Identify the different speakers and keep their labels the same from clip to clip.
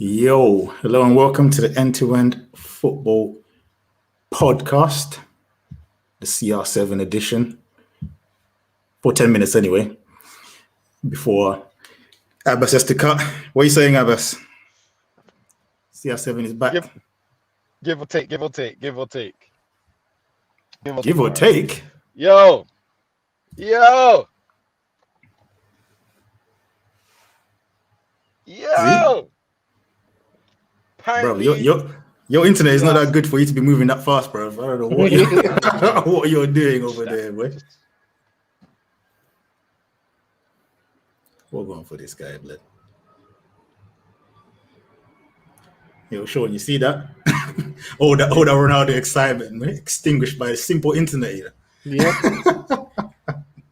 Speaker 1: Yo, hello and welcome to the End-to-End Football Podcast, the CR7 edition, for 10 minutes anyway, before Abbas has to cut. What are you saying, Abbas? CR7 is back.
Speaker 2: Give or take.
Speaker 1: Give or take?
Speaker 2: Yo!
Speaker 1: See? Bro, your internet is not that good for you to be moving that fast, bro. I don't know what you're doing over there, boy. We're going for this guy, blood. Yo, Sean, you see that? all that Ronaldo excitement, man, extinguished by a simple internet here.
Speaker 3: Yeah.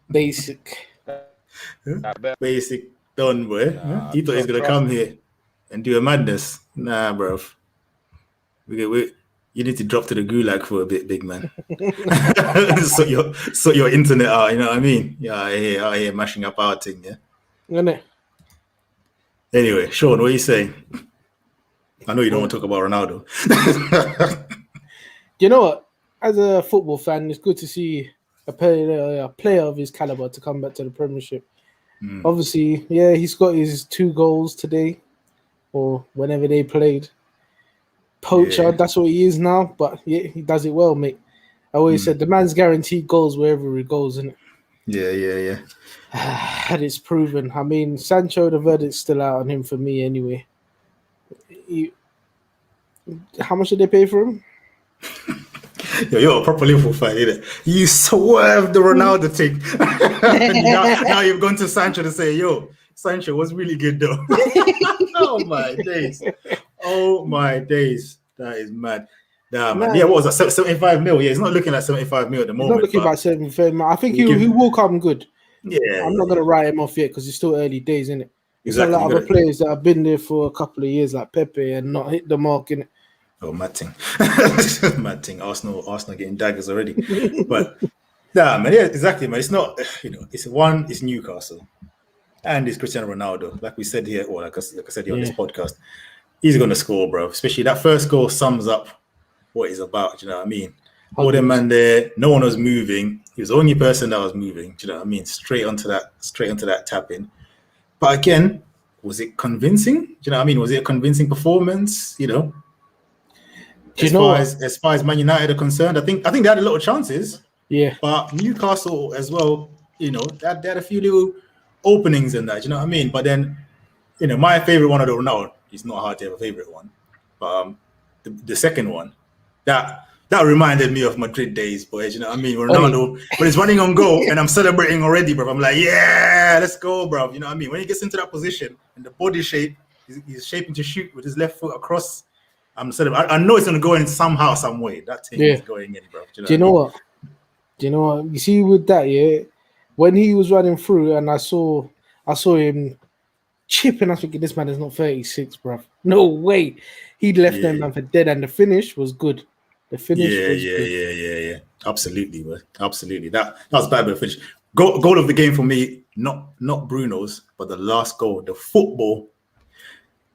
Speaker 3: Basic.
Speaker 1: Basic done, boy. He thought he was gonna come here and do a madness. Nah, bro. You need to drop to the gulag for a bit, big man. so your internet out, you know what I mean? Yeah, out here mashing up our thing, yeah.
Speaker 3: Isn't it?
Speaker 1: Anyway, Sean, what are you saying? I know you don't want to talk about Ronaldo.
Speaker 3: You know what? As a football fan, it's good to see a player of his caliber to come back to the Premiership. Obviously, yeah, he's got his 2 goals today, or whenever they played. Poacher, that's what he is now, but yeah, he does it well, mate. I always said the man's guaranteed goals wherever he goes, isn't it?
Speaker 1: Yeah.
Speaker 3: And it's proven. I mean, Sancho, the verdict's still out on him for me anyway. How much did they pay for him?
Speaker 1: You're a proper Liverpool fan, isn't it? You swerved the Ronaldo thing. now you've gone to Sancho to say, yo, Sancho was really good though. Oh my days. That is mad. Nah, man. Yeah, what was that? 75 mil. Yeah, he's not looking like 75 mil at the moment.
Speaker 3: He's not looking like 75 mil. I think he will come good.
Speaker 1: Yeah.
Speaker 3: I'm not going to write him off yet because it's still early days, isn't it?
Speaker 1: Exactly.
Speaker 3: There's a lot of other players that have been there for a couple of years, like Pepe, and not hit the mark, innit?
Speaker 1: Oh, mad thing. Arsenal getting daggers already. But nah, man, yeah, exactly, man. It's not, it's Newcastle and it's Cristiano Ronaldo. Like we said here, or like I said here on this podcast, he's gonna score, bro. Especially that first goal sums up what he's about. Do you know what I mean? All them man there, no one was moving. He was the only person that was moving. Do you know what I mean? Straight onto that tap in. But again, was it convincing? Do you know what I mean? Was it a convincing performance? You know. As far as Man United are concerned, I think they had a lot of chances.
Speaker 3: Yeah.
Speaker 1: But Newcastle as well, they had a few little openings in that. You know what I mean? But then, my favorite one, I don't know. It's not hard to have a favorite one. But the second one, that reminded me of Madrid days, boys. You know what I mean? Ronaldo, when he's running on goal and I'm celebrating already, bro. I'm like, yeah, let's go, bro. You know what I mean? When he gets into that position and the body shape, he's shaping to shoot with his left foot across. I know it's going to go in somehow, some way. That thing is going in, bro.
Speaker 3: Do you know what? You see with that, yeah, when he was running through and I saw him chipping, I was thinking, this man is not 36, bro. No way. He left that man for dead, and the finish was good. The finish was good.
Speaker 1: Yeah. Absolutely, bro. Absolutely. That was bad, but finish. Goal of the game for me, not Bruno's, but the last goal, the football.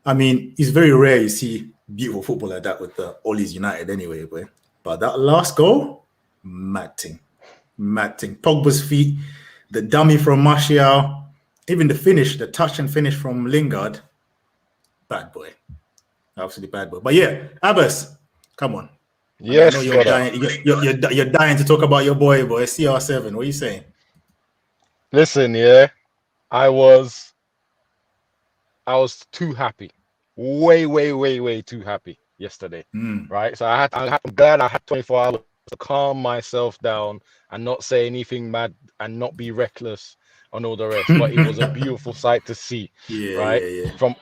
Speaker 1: I mean, it's very rare you see beautiful football like that with the Ollie's United anyway, boy. But that last goal, mad thing. Pogba's feet, the dummy from Martial, even the finish, the touch and finish from Lingard, bad boy. Absolutely bad boy. But yeah, Abbas, come on.
Speaker 2: Yes,
Speaker 1: I know you're dying to talk about your boy, CR7. What are you saying?
Speaker 2: Listen, yeah, I was too happy. Way too happy yesterday, right? So I'm glad I had 24 hours to calm myself down and not say anything mad and not be reckless on all the rest. But it was a beautiful sight to see, right?
Speaker 1: Yeah.
Speaker 2: From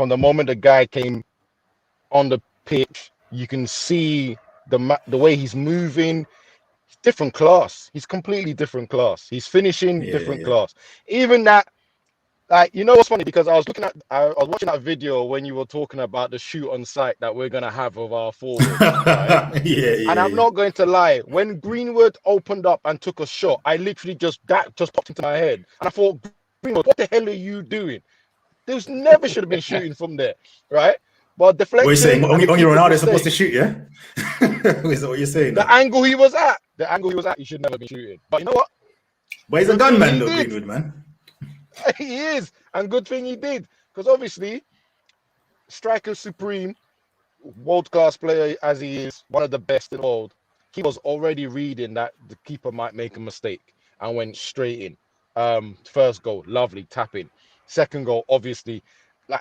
Speaker 2: the moment the guy came on the pitch, you can see the way he's moving. Different class. He's completely different class. He's finishing different class. Even that. Like, what's funny, because I was watching that video when you were talking about the shoot on site that we're gonna have of our forwards, right? And I'm not going to lie, when Greenwood opened up and took a shot, I literally just popped into my head, and I thought, Greenwood, what the hell are you doing? There was never should have been shooting from there, right? But
Speaker 1: What are you saying?
Speaker 2: deflection.
Speaker 1: Only
Speaker 2: and keeper's
Speaker 1: Ronaldo is supposed to
Speaker 2: mistake,
Speaker 1: shoot, yeah? Is that what you're saying?
Speaker 2: the
Speaker 1: Now?
Speaker 2: angle he was at, he should never be shooting. But you know what?
Speaker 1: But he's a
Speaker 2: Good thing
Speaker 1: gunman,
Speaker 2: he
Speaker 1: though,
Speaker 2: did.
Speaker 1: Greenwood, man.
Speaker 2: He is, and good thing he did, because obviously, striker supreme, world class player as he is, one of the best in the world. He was already reading that the keeper might make a mistake and went straight in. First goal, lovely tapping. Second goal, obviously,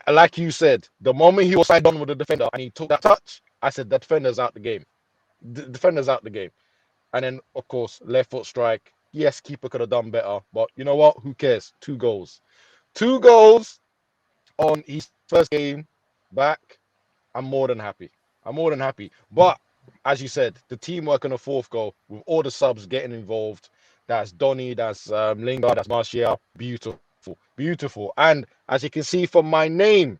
Speaker 2: like you said, the moment he was side on with the defender and he took that touch, I said the defender's out the game. The defender's out the game. And then, of course, left foot strike. Yes, keeper could have done better, but you know what? Who cares? 2 goals. 2 goals on his first game back. I'm more than happy. But as you said, the teamwork on the 4th goal with all the subs getting involved. That's Donny, that's Lingard, that's Martial. Beautiful. And as you can see from my name,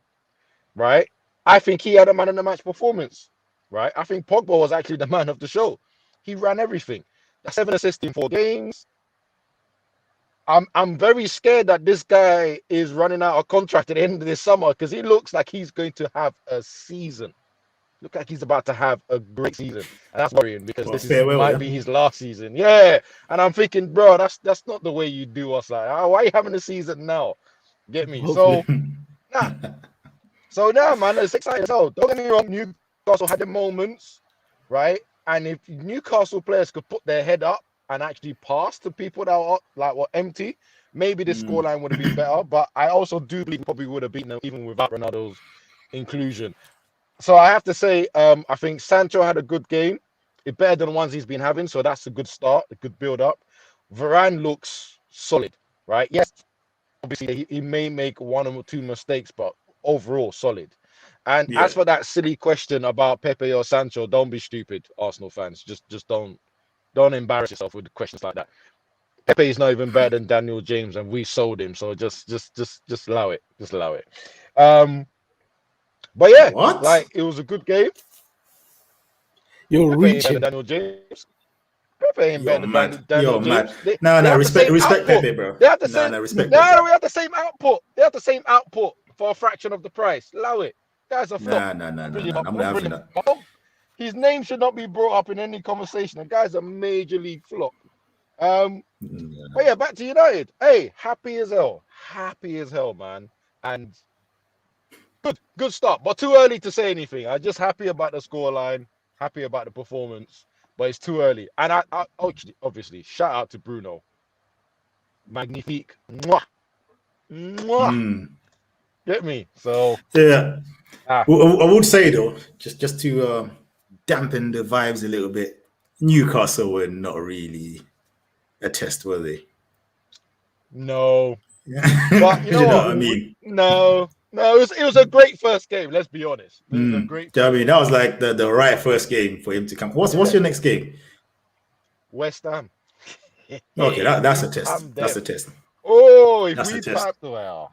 Speaker 2: right? I think he had a man of the match performance, right? I think Pogba was actually the man of the show. He ran everything. 7 assists in 4 games. I'm very scared that this guy is running out of contract at the end of this summer, because he looks like he's going to have a season. Look like he's about to have a great season, and that's worrying, because might be his last season. Yeah, and I'm thinking, bro, that's not the way you do us. Like, why are you having a season now? Get me? So now, man, it's exciting as hell. Don't get me wrong, Newcastle had the moments, right? And if Newcastle players could put their head up and actually pass to people that were empty, maybe the scoreline would have been better. But I also do believe we probably would have beaten them even without Ronaldo's inclusion. So I have to say, I think Sancho had a good game. It's better than the ones he's been having, so that's a good start, a good build up. Varane looks solid, right? Yes, obviously he may make 1 or 2 mistakes, but overall solid. And as for that silly question about Pepe or Sancho, don't be stupid, Arsenal fans. Just don't embarrass yourself with questions like that. Pepe is not even better than Daniel James, and we sold him. So just allow it. Just allow it. But yeah,
Speaker 1: What?
Speaker 2: it was a good game.
Speaker 3: You're
Speaker 2: Pepe
Speaker 3: reaching.
Speaker 2: ain't better than Daniel James. Pepe ain't better than Daniel James.
Speaker 1: Respect Pepe, bro.
Speaker 2: They have the same.
Speaker 1: Respect
Speaker 2: No, we have the same output. They have the same output for a fraction of the price. Allow it. Guys are flop.
Speaker 1: No. I'm not having that.
Speaker 2: His name should not be brought up in any conversation. The guy's a major league flop. But yeah, back to United. Hey, happy as hell, man. And good start, but too early to say anything. I'm just happy about the scoreline, happy about the performance, but it's too early. And I obviously shout out to Bruno. Magnifique. Mwah. Get me? So
Speaker 1: yeah. I would say though, just to dampen the vibes a little bit, Newcastle were not really a test, were they?
Speaker 2: No. But you know what I mean? No, it was a great first game. Let's be honest. It was a great.
Speaker 1: I mean, that was like the right first game for him to come. What's your next game?
Speaker 2: West Ham.
Speaker 1: Okay, that's a test. That's a test.
Speaker 2: Oh, if we pack well.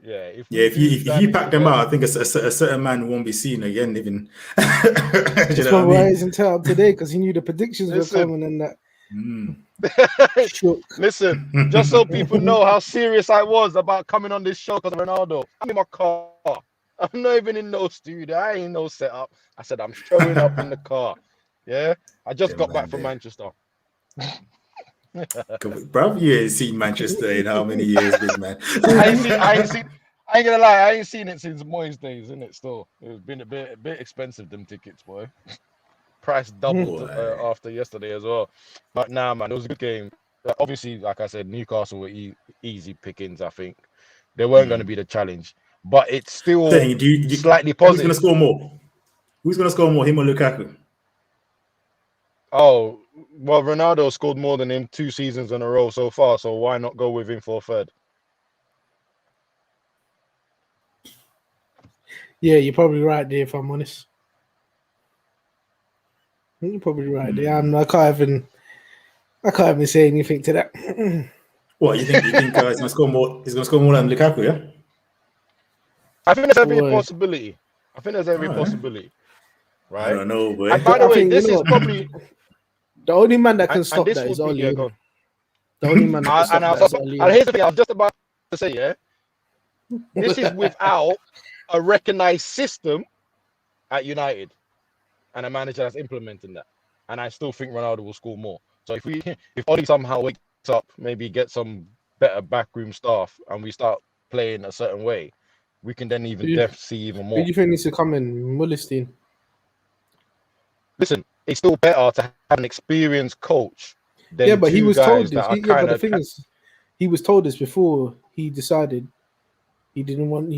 Speaker 2: Yeah,
Speaker 1: if you pack them out, I think a certain man won't be seen again. Even
Speaker 3: that's why he's entitled today, because he knew the predictions were coming and that.
Speaker 2: Listen, just so people know how serious I was about coming on this show because of Ronaldo. I'm in my car. I'm not even in no studio. I ain't no setup. I said I'm showing up in the car. Yeah, I just got back from Manchester.
Speaker 1: Bro, you ain't seen Manchester in how many years, big man?
Speaker 2: I ain't gonna lie, I ain't seen it since Moyes days, isn't it? Still, it's been a bit expensive, them tickets, boy. Price doubled after yesterday as well. But nah, man, it was a good game. Obviously, like I said, Newcastle were easy pickings. I think they weren't going to be the challenge, but it's still slightly positive.
Speaker 1: Who's going to score more? Who's going to score more, him or Lukaku?
Speaker 2: Oh, well, Ronaldo scored more than him 2 seasons in a row so far, so why not go with him for a third?
Speaker 3: Yeah, you're probably right there, if I'm honest. You're probably right there. I can't even say anything to that.
Speaker 1: What, you think he's gonna score more? He's gonna score more than Lukaku, yeah?
Speaker 2: I think there's every possibility. Right?
Speaker 1: I don't know, boy.
Speaker 2: And by the way, this is probably
Speaker 3: the only man that can stop that is Oli. The only man that can stop that is Oli.
Speaker 2: And here's the thing, I was just about to say, yeah. This is without a recognised system at United and a manager that's implementing that. And I still think Ronaldo will score more. So if Oli somehow wakes up, maybe get some better backroom staff, and we start playing a certain way, we can then see even
Speaker 3: Who
Speaker 2: more.
Speaker 3: do you think needs to come in? Mullerstein?
Speaker 2: Listen, it's still better to have an experienced coach than
Speaker 3: Yeah, but he
Speaker 2: two
Speaker 3: was told
Speaker 2: guys
Speaker 3: this.
Speaker 2: that are
Speaker 3: But
Speaker 2: kind
Speaker 3: the
Speaker 2: of.
Speaker 3: thing is, he was told this before he decided he didn't want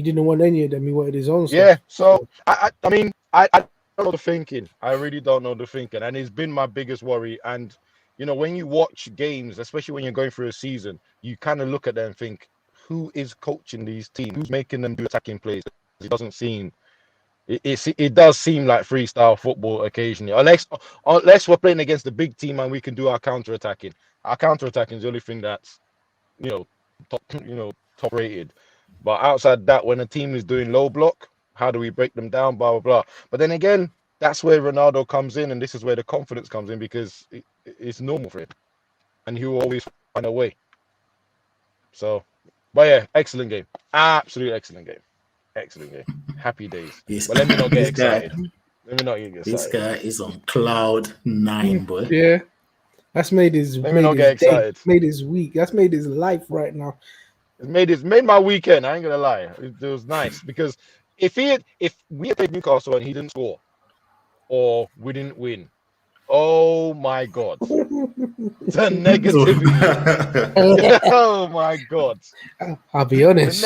Speaker 3: any of them. He wanted his own stuff.
Speaker 2: Yeah, so I mean, I don't know the thinking. I really don't know the thinking, and it's been my biggest worry. And you know, when you watch games, especially when you're going through a season, you kind of look at them and think, who is coaching these teams? Who's making them do attacking plays? It doesn't seem. It does seem like freestyle football occasionally, unless we're playing against the big team and we can do our counter attacking. Our counter attacking is the only thing that's top rated. But outside that, when a team is doing low block, how do we break them down? Blah blah blah. But then again, that's where Ronaldo comes in, and this is where the confidence comes in because it's normal for him, and he will always find a way. So, but yeah, excellent game, absolute excellent game. Excellent game. Happy days. But let me not get excited. Let me not get excited.
Speaker 1: This guy is on cloud 9, boy.
Speaker 3: Yeah. That's made his
Speaker 2: Let me not get excited.
Speaker 3: Made his week. That's made his life right now.
Speaker 2: It's made my weekend. I ain't gonna lie. It was nice because if we had played Newcastle and he didn't score or we didn't win, oh my god. The negativity. Oh my god.
Speaker 3: I'll be honest.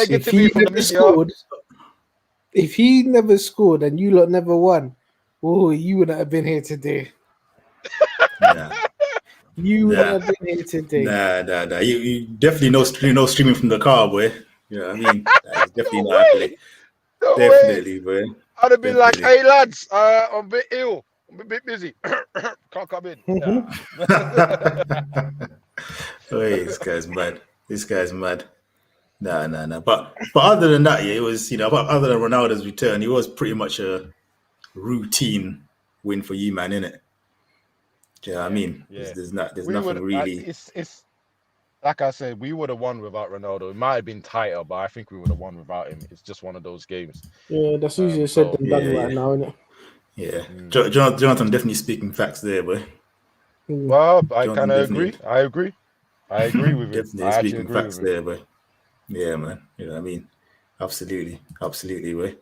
Speaker 3: If he never scored and you lot never won, oh, you wouldn't have been here today.
Speaker 1: Yeah.
Speaker 3: You wouldn't have been here today.
Speaker 1: Nah. You definitely no streaming from the car, boy. You know what I mean? That's definitely
Speaker 2: No
Speaker 1: not happening.
Speaker 2: No
Speaker 1: Definitely, boy.
Speaker 2: I'd have been like, hey lads, I'm a bit ill. I'm a bit busy. Can't come in. Nah.
Speaker 1: Wait, this guy's mad. Nah. But other than that, yeah, it was, but other than Ronaldo's return, it was pretty much a routine win for you, man, innit? Do you know what I mean?
Speaker 2: Yeah.
Speaker 1: There's nothing really.
Speaker 2: It's like I said, we would have won without Ronaldo. It might have been tighter, but I think we would have won without him. It's just one of those games.
Speaker 3: Yeah, that's easier said than done right now, isn't it?
Speaker 1: Yeah. Jonathan definitely speaking facts there, boy.
Speaker 2: Well, I kind of agree. I agree with him.
Speaker 1: Definitely speaking facts there, boy. Yeah, man. You know what I mean? Absolutely, boy.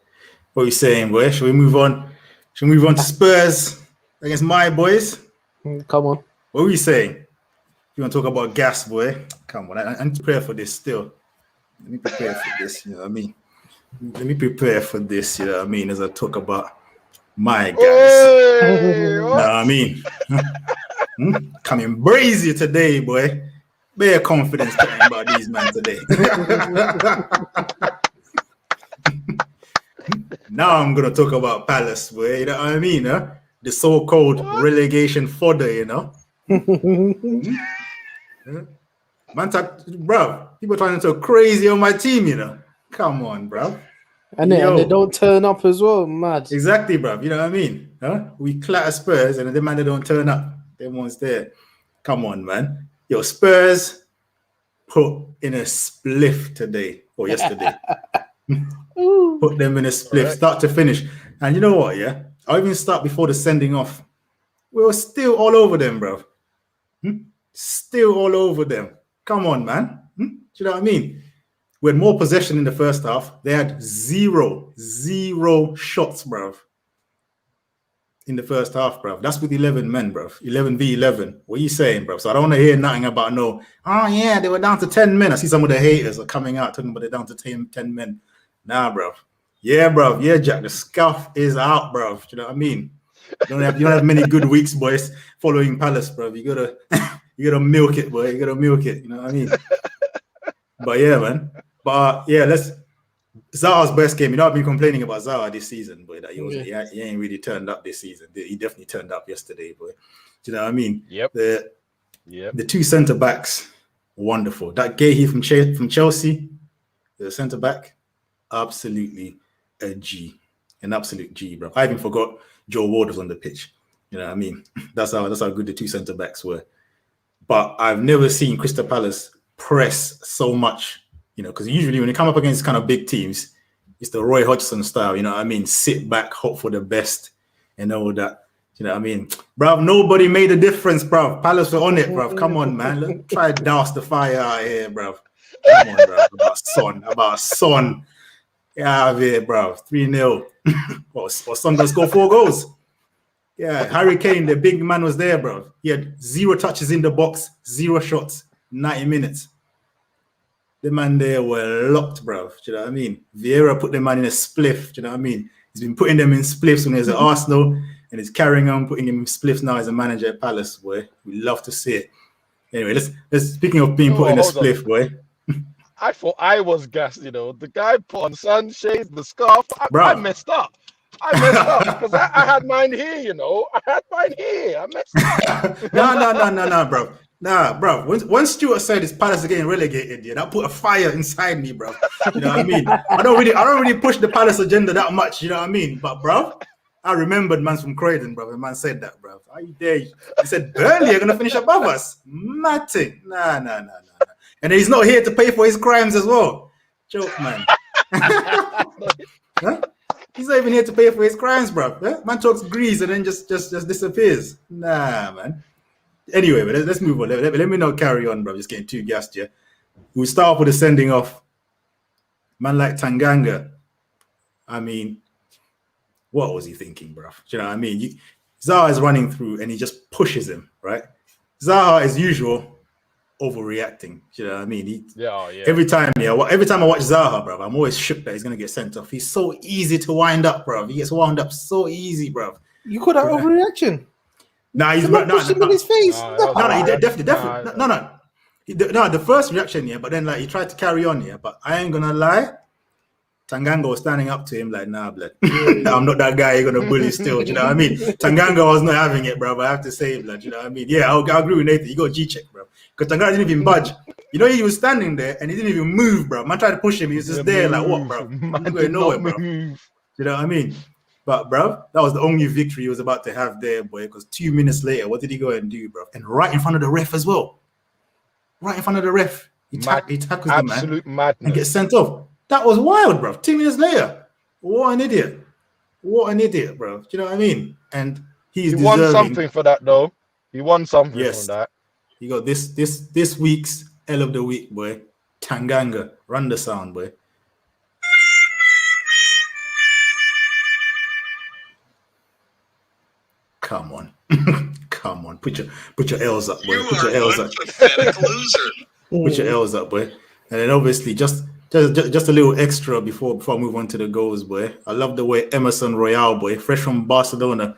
Speaker 1: What are you saying, boy? Shall we move on? Shall we move on to Spurs against my boys?
Speaker 3: Come on.
Speaker 1: What are we saying? You want to talk about gas, boy? Come on. I need to prepare for this still. Let me prepare for this, you know what I mean? Let me prepare for this, you know what I mean, as I talk about my guys.
Speaker 2: Hey,
Speaker 1: you know what I mean? Coming brazy today, boy. Bare confidence talking about these men today. Now I'm going to talk about Palace, boy. You know what I mean? Huh? The so-called relegation fodder, you know? Man, bro, people trying to talk crazy on my team, you know? Come on, bro.
Speaker 3: And they don't turn up as well, mad.
Speaker 1: Exactly, bro. You know what I mean? Huh? We clatter Spurs and the man they don't turn up. Them ones there. Come on, man. Yo, Spurs put in a spliff today or yesterday. Put them in a spliff, start to finish. And you know what, yeah? I'll even start before the sending off. We were still all over them, bro. Still all over them. Come on, man. Do you know what I mean? We had more possession in the first half. They had zero shots, bro. In the first half, bro. That's with 11 men, bro. 11v11. What are you saying, bro? So I don't want to hear nothing about they were down to 10 men. I see some of the haters are coming out talking about they're down to 10 men. Nah, bro. Yeah, bro. Yeah, Jack. The scuff is out, bro. Do you know what I mean? You don't have many good weeks, boys, following Palace, bro. You gotta milk it, boy. You gotta milk it. You know what I mean? But yeah, man. But yeah, Zaha's best game. I've been complaining about Zaha this season, boy. That he ain't really turned up this season. He definitely turned up yesterday, boy. Do you know what I mean?
Speaker 2: Yep.
Speaker 1: The two centre backs, wonderful. That Gahey from Chelsea, the centre back, absolutely a G, an absolute G, bro. I even forgot Joe Ward was on the pitch. You know what I mean? That's how good the two centre backs were. But I've never seen Crystal Palace press so much You know, because usually when you come up against kind of big teams, it's the Roy Hodgson style. You know what I mean? Sit back, hope for the best, and all that. You know what I mean? Bruv, nobody made a difference, bruv. Palace were on it, bruv. Come on, man. Look, try to douse the fire out here, bruv. Come on, bruv. About Son. Get out of here, bruv. 3-0. Or Son gonna score 4 goals. Yeah, Harry Kane, the big man, was there, bruv. He had 0 touches in the box, 0 shots, 90 minutes. The man there were locked, bruv. Do you know what I mean? Vieira put the man in a spliff. Do you know what I mean? He's been putting them in spliffs when he was at Arsenal, and he's carrying on putting him in spliffs now as a manager at Palace, boy. We love to see it. Anyway, let's speaking of being put in a spliff, boy.
Speaker 2: I thought I was gassed, you know. The guy put on sunshades, the scarf. I messed up. Because I had mine here, you know. I had mine here. I messed up.
Speaker 1: No, bro. Nah, bro. Once Stuart said his Palace are getting relegated, yeah, that put a fire inside me, bro. You know what I mean? I don't really push the Palace agenda that much, you know what I mean? But, bro, I remembered man from Croydon, bro. The man said that, bro. Are you there? He said, Burnley are going to finish above us. Matting. Nah. And he's not here to pay for his crimes as well. Joke, man. Huh? He's not even here to pay for his crimes, bro. Huh? Man talks grease and then just disappears. Nah, man. Anyway, but let's move on. Let me not carry on, bro. Just getting too gassed here. We'll start off with the sending off. Man like Tanganga. I mean, what was he thinking, bro? Do you know what I mean? Zaha is running through and he just pushes him, right? Zaha, as usual, overreacting. Do you know what I mean? Every time I watch Zaha, bro, I'm always shook that he's going to get sent off. He's so easy to wind up, bro. He gets wound up so easy, bro.
Speaker 3: You call that overreaction?
Speaker 1: Nah, he's
Speaker 3: not pushing in his face.
Speaker 1: No, he definitely. No. The first reaction, yeah, but then like he tried to carry on, yeah. But I ain't gonna lie, Tanganga was standing up to him like, nah, blood. I'm not that guy you're gonna bully still. Do you know what I mean? Tanganga was not having it, bro. But I have to say, blood. Do you know what I mean? Yeah, I'll agree with Nathan. You got G-check, bro. Because Tanganga didn't even budge. You know, he was standing there and he didn't even move, bro. Man tried to push him. He was just there, like, what, bro? Man going nowhere, bro. You know what I mean? But, bro, that was the only victory he was about to have there, boy. Because 2 minutes later, what did he go and do, bro? And right in front of the ref as well. Right in front of the ref. He tackles the man.
Speaker 2: Absolute madness.
Speaker 1: And gets sent off. That was wild, bro. 2 minutes later. What an idiot. What an idiot, bro. Do you know what I mean? And he
Speaker 2: won something for that, though. He won something from that.
Speaker 1: He got this week's L of the week, boy. Tanganga. Run the sound, boy. Come on. Come on. Put your L's up, boy. Put your L's up. Pathetic loser. Put your L's up, boy. And then obviously just a little extra before I move on to the goals, boy. I love the way Emerson Royale, boy, fresh from Barcelona,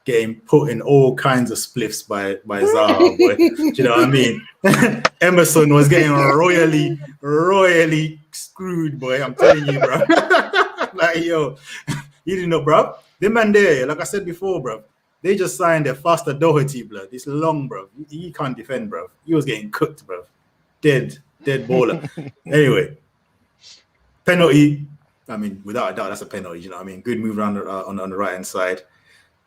Speaker 1: getting put in all kinds of spliffs by Zaha, boy. Do you know what I mean? Emerson was getting royally screwed, boy. I'm telling you, bro. Like, yo, you didn't know, bro. The man there, like I said before, bro, they just signed their faster Doherty, blood. It's long, bro. He can't defend, bro. He was getting cooked, bro. Dead baller. Anyway, penalty. I mean, without a doubt, that's a penalty. You know what I mean? Good move around on the right hand side.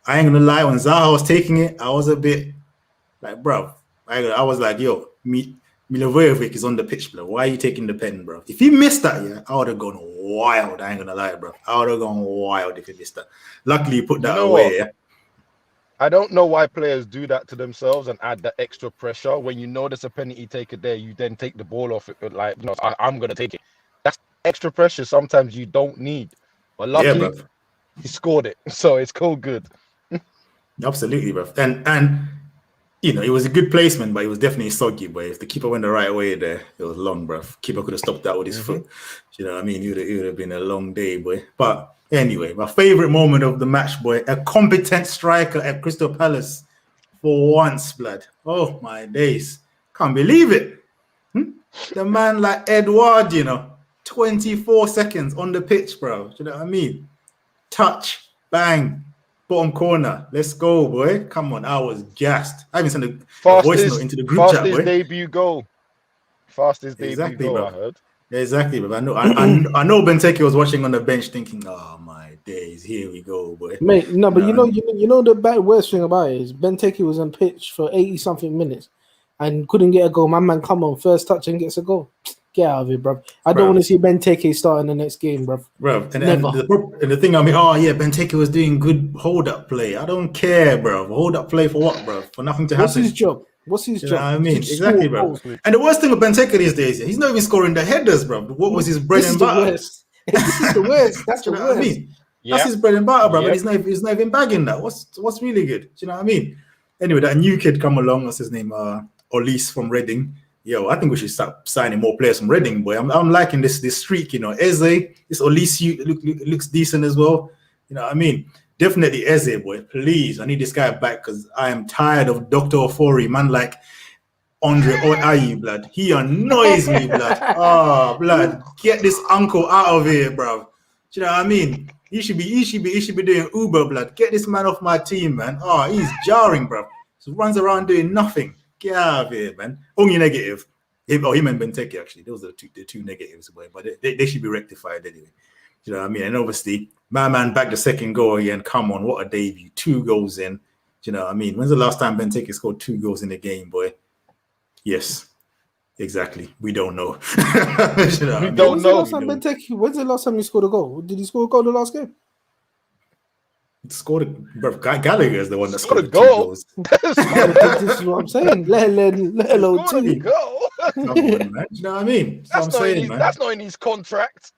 Speaker 1: I ain't gonna lie. When Zaha was taking it, I was a bit like, bro. I was like, yo, Milivojevic is on the pitch, bro. Why are you taking the pen, bro? If he missed that, yeah, I would have gone wild. I ain't gonna lie, bro. I would have gone wild if he missed that. Luckily, you put that away. Yeah?
Speaker 2: I don't know why players do that to themselves and add that extra pressure. When you know there's a penalty taker there, you then take the ball off it. Like, you know, I'm going to take it. That's extra pressure sometimes you don't need. But luckily, he scored it. So it's all good.
Speaker 1: Absolutely, bro. And you know, it was a good placement, but it was definitely soggy, boy. If the keeper went the right way there, it was long, bro. Keeper could have stopped that with his foot. You know what I mean? It would have been a long day, boy. But anyway, my favorite moment of the match, boy, a competent striker at Crystal Palace for once, blood. Oh, my days. Can't believe it. The man like Edouard, you know, 24 seconds on the pitch, bro. You know what I mean? Touch, bang, bottom corner. Let's go, boy. Come on, I was gassed. I even sent a voice note into the group chat, boy.
Speaker 2: Fastest debut goal. Fastest debut goal,
Speaker 1: bro.
Speaker 2: I heard.
Speaker 1: Exactly, but I know Benteke was watching on the bench thinking, "Oh my days, here we go, boy."
Speaker 3: Mate, no, but you know the worst thing about it is Benteke was on pitch for 80 something minutes and couldn't get a goal. My man, come on, first touch and gets a goal. Get out of it, bro. I don't want to see Benteke starting the next game, bro.
Speaker 1: Bro, and
Speaker 3: Never.
Speaker 1: And the thing, I mean, Benteke was doing good hold-up play. I don't care, bro. Hold-up play for what, bro? For nothing to happen.
Speaker 3: What's his job?
Speaker 1: You know what I mean? Exactly, bro. And the worst thing with Benteke these days, he's not even scoring the headers, bro. What was his bread and butter?
Speaker 3: This is the worst. That's the
Speaker 1: you know
Speaker 3: worst.
Speaker 1: What I mean? That's his bread and butter, bro.
Speaker 2: Yep.
Speaker 1: But he's not even bagging that. What's really good? Do you know what I mean? Anyway, that new kid come along. What's his name? Olise from Reading. Yo, I think we should start signing more players from Reading, boy. I'm liking this streak, you know. Eze, this Olise looks decent as well. You know what I mean? Definitely Eze, boy. Please, I need this guy back because I am tired of Dr. Ofori, man. Like Andre Ayew, blood. He annoys me, blood. Oh, blood. Get this uncle out of here, bro. Do you know what I mean? He should be doing Uber, blood. Get this man off my team, man. Oh, he's jarring, bro. He runs around doing nothing. Get out of here, man. Only negative. Him and Benteke, actually. Those are the two negatives, boy. But they should be rectified anyway. You know what I mean? And obviously, my man back the second goal again. Come on, what a debut. 2 goals in. You know what I mean? When's the last time Benteke scored 2 goals in a game, boy? Yes, exactly. We don't know. You know
Speaker 2: we don't know.
Speaker 3: When's the last time he scored a goal? Did he score a goal the last game?
Speaker 1: Gallagher is the one that scored a
Speaker 2: goal.
Speaker 1: This
Speaker 3: is what I'm saying. Let alone 2.
Speaker 2: Go.
Speaker 1: Come on, man. You know what I mean?
Speaker 2: That's not in his contract.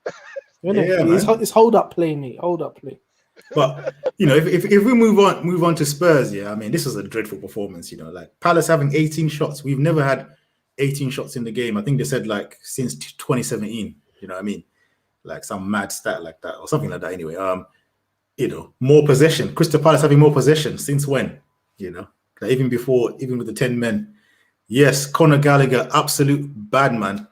Speaker 1: Yeah, man.
Speaker 3: It's hold up play, mate. Hold up play.
Speaker 1: But you know, if we move on to Spurs, yeah, I mean, this was a dreadful performance. You know, like Palace having 18 shots. We've never had 18 shots in the game. I think they said like since 2017. You know what I mean? Like some mad stat like that or something like that. Anyway, you know, more possession. Crystal Palace having more possession since when? You know, like even with the 10 men. Yes, Conor Gallagher, absolute bad man. Do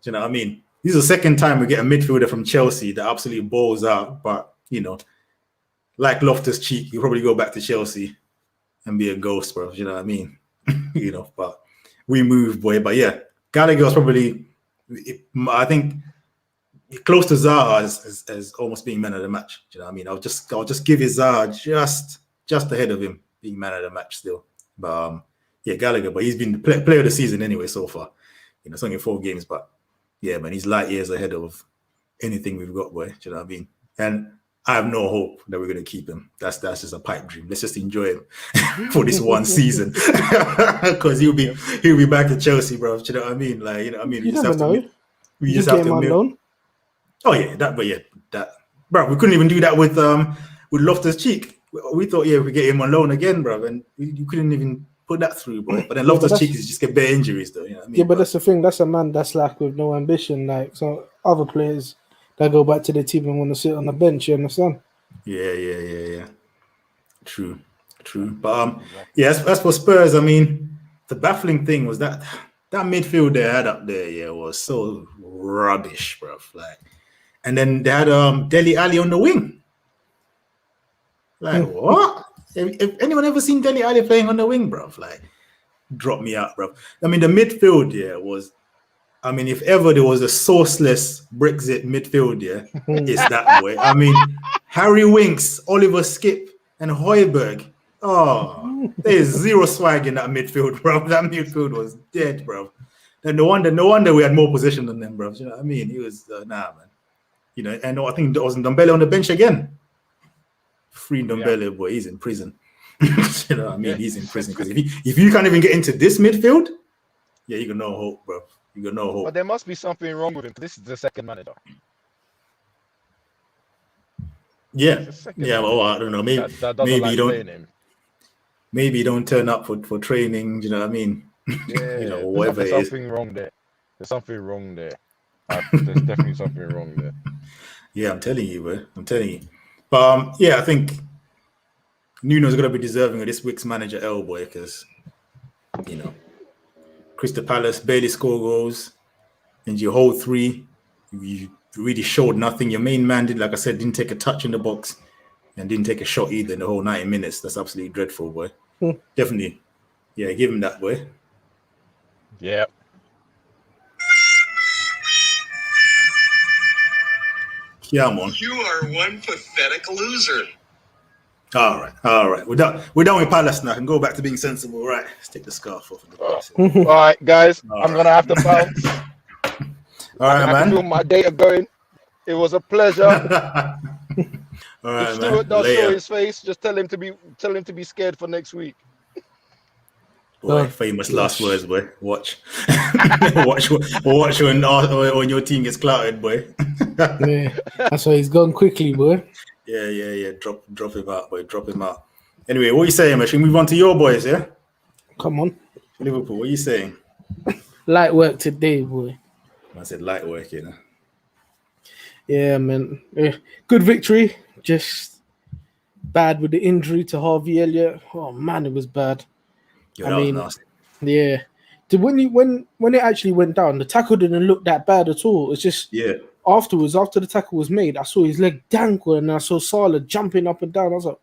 Speaker 1: you know what I mean? This is the second time we get a midfielder from Chelsea that absolutely balls out. But you know, like Loftus-Cheek, he'll probably go back to Chelsea and be a ghost, bro. You know what I mean? You know, but we move, boy. But yeah, Gallagher was probably, I think, close to Zaha as almost being man of the match. Do you know what I mean? I'll just give it Zaha just ahead of him being man of the match still. But yeah, Gallagher, but he's been the player of the season anyway so far. You know, it's only 4 games, but yeah, man, he's light years ahead of anything we've got, boy. Do you know what I mean? And I have no hope that we're going to keep him. That's just a pipe dream. Let's just enjoy him for this one season because he'll be back at Chelsea, bro. Do you know what I mean? Like, you know what I mean?
Speaker 3: We just have to
Speaker 1: milk. Oh yeah, bro. We couldn't even do that with Loftus-Cheek. We thought, yeah, we get him on loan again, bro, and you couldn't even put that through, bro. But then Loftus-Cheek is just get bare injuries, though. You know what I mean?
Speaker 3: Yeah, but that's the thing. That's a man that's like with no ambition. Like so, other players that go back to the team and want to sit on the bench. You understand?
Speaker 1: Yeah. True. But yeah, as for Spurs, I mean, the baffling thing was that midfield they had up there, yeah, was so rubbish, bro. Like, and then they had Dele Alli on the wing. Like, what? Have anyone ever seen Dele Alli playing on the wing, bro? Like, drop me out, bro. I mean, the midfield, yeah, was. I mean, if ever there was a sourceless Brexit midfield, yeah, it's that way. I mean, Harry Winks, Oliver Skip, and Højbjerg. Oh, there's zero swag in that midfield, bro. That midfield was dead, bro. And no wonder we had more possession than them, bro. You know what I mean? He was nah, man. You know, and I think there was Ndombele on the bench again. Free Ndombele, boy, he's in prison. You know what I mean? He's in prison because if you can't even get into this midfield, yeah, you got no hope, bro. You got no hope.
Speaker 2: But there must be something wrong with him. This is the second manager.
Speaker 1: Yeah. Well, I don't know. Maybe you don't turn up for training. You know what I mean?
Speaker 2: Yeah.
Speaker 1: You know, whatever
Speaker 2: there's
Speaker 1: it is.
Speaker 2: something wrong there. There's something wrong there. There's definitely something wrong there.
Speaker 1: Yeah, I'm telling you, bro. I'm telling you. But yeah, I think Nuno's gonna be deserving of this week's manager L, boy, because you know. Crystal Palace barely score goals, and you hold 3. You really showed nothing. Your main man did, like I said, didn't take a touch in the box and didn't take a shot either in the whole 90 minutes. That's absolutely dreadful, boy. Definitely. Yeah, give him that, boy.
Speaker 2: Yeah.
Speaker 1: Yeah, man.
Speaker 4: You are one pathetic loser.
Speaker 1: All right. We're done with Palace now. I can go back to being sensible. Right. Let's take the scarf off.
Speaker 2: All right, guys. I'm going to have to bounce.
Speaker 1: All
Speaker 2: I
Speaker 1: right,
Speaker 2: can feel
Speaker 1: man.
Speaker 2: my data going. It was a pleasure.
Speaker 1: All
Speaker 2: If
Speaker 1: right,
Speaker 2: Stuart
Speaker 1: man.
Speaker 2: does show
Speaker 1: Later.
Speaker 2: his face, just tell him to be scared for next week.
Speaker 1: Boy,
Speaker 3: Oh,
Speaker 1: famous last
Speaker 3: gosh.
Speaker 1: words, boy. Watch. watch when your team gets clouted, boy.
Speaker 3: Yeah, that's why he's gone quickly, boy.
Speaker 1: Yeah. Drop him out, boy. Drop him out. Anyway, what are you saying, man? Should we move on to your boys, yeah?
Speaker 3: Come on.
Speaker 1: Liverpool, what are you saying?
Speaker 3: Light work today, boy.
Speaker 1: I said light work, you know.
Speaker 3: Yeah, man. Yeah. Good victory. Just bad with the injury to Harvey Elliott. Oh man, it was bad.
Speaker 1: Yo,
Speaker 3: I
Speaker 1: that was
Speaker 3: mean,
Speaker 1: nasty.
Speaker 3: yeah. When it actually went down, the tackle didn't look that bad at all. It's just
Speaker 1: Yeah.
Speaker 3: afterwards, after the tackle was made, I saw his leg dangle and I saw Salah jumping up and down. I was like,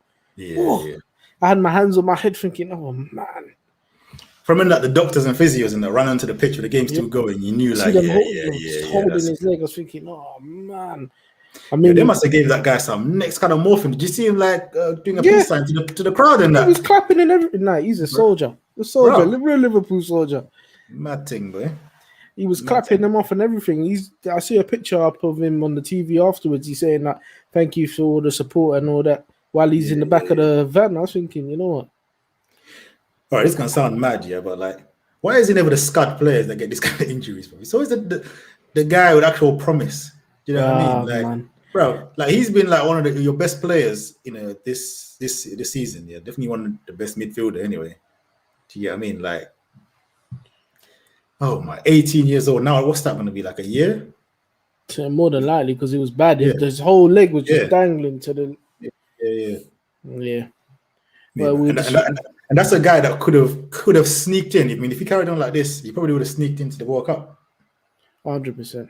Speaker 3: oh.
Speaker 1: Yeah.
Speaker 3: I had my hands on my head thinking, oh man.
Speaker 1: From when like the doctors and physios and that ran onto the pitch with the game still going, you knew
Speaker 3: See
Speaker 1: like,
Speaker 3: them
Speaker 1: yeah.
Speaker 3: holding
Speaker 1: That's
Speaker 3: his leg. I was thinking, oh man. I
Speaker 1: yeah,
Speaker 3: mean,
Speaker 1: they must have gave that guy some next kind of morphine. Did you see him like doing a
Speaker 3: Yeah.
Speaker 1: peace sign to the crowd and
Speaker 3: he
Speaker 1: that?
Speaker 3: was clapping and everything. Nah, he's a soldier. A soldier,
Speaker 1: Bro.
Speaker 3: real Liverpool soldier.
Speaker 1: Mad thing, boy.
Speaker 3: He was
Speaker 1: Mad
Speaker 3: clapping
Speaker 1: thing.
Speaker 3: them off and everything. I see a picture up of him on the TV afterwards. He's saying that thank you for all the support and all that while he's in the back of the van. I was thinking, you know what?
Speaker 1: All right, this is gonna sound mad, yeah, but like, why is it never the scud players that get this kind of injuries? Bro? It's always the guy with actual promise. You know what I mean? Like,
Speaker 3: Man.
Speaker 1: bro, like he's been like one of your best players, you know, this season. Yeah, definitely one of the best midfielder anyway. Do you get what I mean? Like, oh my, 18 years old now. What's that going to be like a year?
Speaker 3: More than likely because it was bad.
Speaker 1: Yeah.
Speaker 3: His whole leg was just
Speaker 1: Yeah.
Speaker 3: dangling to the.
Speaker 1: Yeah.
Speaker 3: Well,
Speaker 1: And that's a guy that could have sneaked in. I mean, if he carried on like this, he probably would have sneaked into the World Cup.
Speaker 3: 100%.
Speaker 1: You know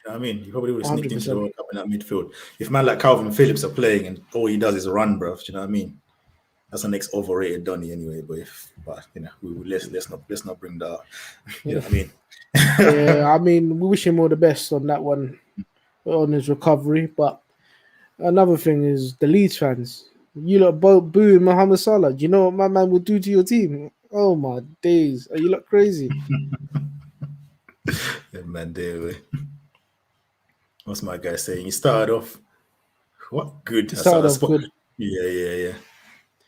Speaker 1: what I mean? He probably would have sneaked into the
Speaker 3: 100%.
Speaker 1: World Cup in that midfield. If man like Calvin Phillips are playing and all he does is run, bro, do you know what I mean? That's the next overrated Donny anyway. But you know, let's not bring that up. You know what I mean?
Speaker 3: Yeah, I mean, we wish him all the best on that one, on his recovery. But another thing is the Leeds fans. You lot both booing Mohamed Salah. Do you know what my man would do to your team? Oh my days. Are you lot crazy?
Speaker 1: Yeah, man, there. What's my guy saying? He started off what good?
Speaker 3: Started off good.
Speaker 1: Yeah.